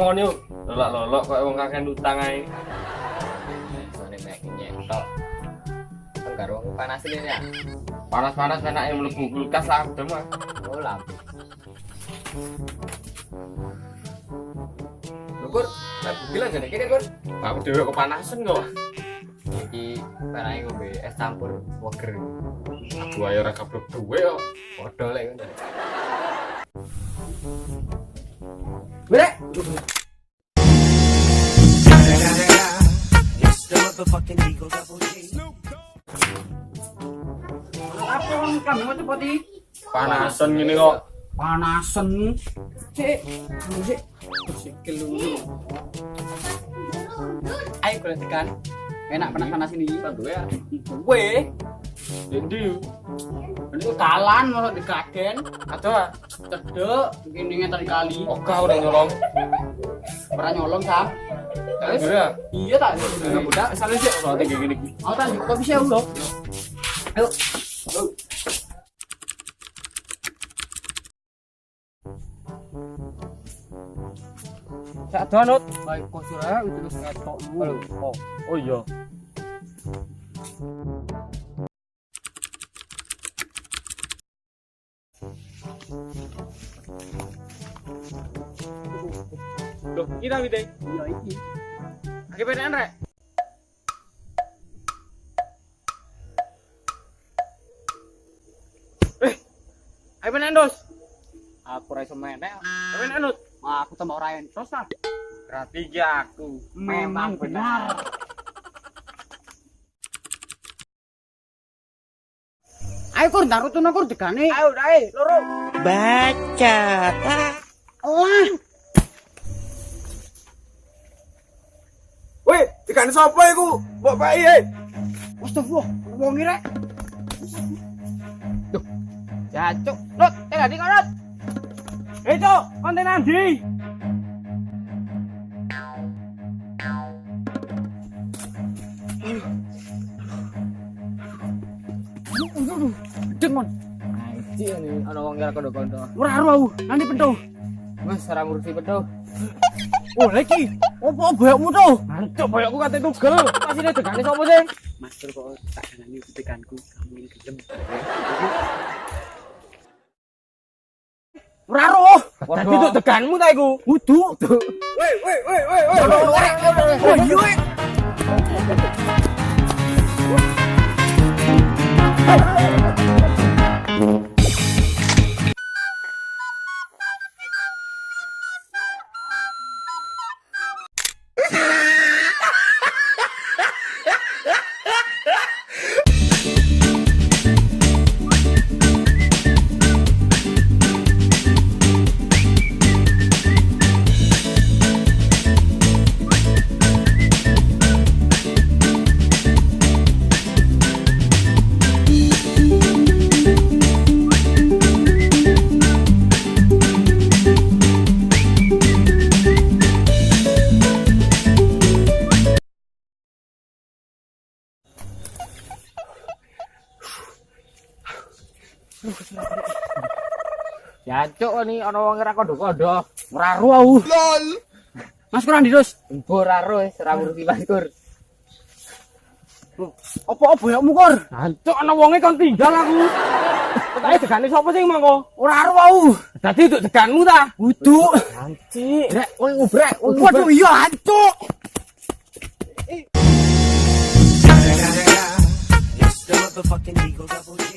ngono yo. Lolok-lolok kok wong kakek utang ae. Sone mek nyetok. Enggak wong panas ini ya. Panas-panas enake mlebu kulkas lah udah mah. Oh lampu. Lukur, lampu bilang jane kene, Kur. Aku dhewe kepanasan kok. Iki penake ngombe es campur Woger. Aku ayo ora gablok duwe kok. Padha lek ngono. Brek. Apa wong kambing mau cepet iki? Panasan ngene kok. Panasen. Cek, cek. Sikil dulu. Ayo kalian tekan. Enak panas-panas ini. Duwe ya. Gue, Endi? ini kalan mau dikaden. Ada. Cedek, gini tadi kali. Oka udah nyolong. Pernah nyolong sam. Terus? Duwe ya. Iya tak. Enggak mudah, asale sih soal kayak gini. Oh tak, kok bisa ulo? Ayo. Sak donut. Baik kok surah itu terus ketok dulu. Oh iya. Loh, kita gitu. Iya iki. Aki penean rek. Ayo penean dos. Aku ra iso menek. Ayo penean nut. Aku tambah ora entos lah. Berarti ya aku. Memang benar. Ayo kur darutun kur degane. Ayo udah loro. Baca tak Allah. Weh, ikan sapa iku? Mbok bae. Astagfirullah, wong iki rek. Jacuk. Nut, tadi kok nut. Cuk, konten Andi. Demon. Anjir ini ana wong kira kondo-kondo. Ora aru aku, nanti pentu. Mas ora ngurusi pedo. Oh, lagi. Opo boyokmu to? Cuk, boyokku kate tugel. Pasine degane sapa sih? Master kok tak dalani ketikanku, kamu ini gelem. Ora aru. Dadi tuk deganmu ta iku? Wudu. Weh. Oh, iya. Jancuk ini ana wong kira kondo-kondo. Ora aru aku. Lol. Mas kurang dirus. Mbok ora ro wis ora ngurusi Mas Kur. Apa boyokmu kur? Cuk, ana wonge kon tinggal aku. Pokoke degane sapa sing mangko? Ora aru aku. Dadi tuk deganmu ta? Wudu. Anci. Rek, kowe ngubrek. Waduh iya hancur. It's the motherfucking Eagle Double G.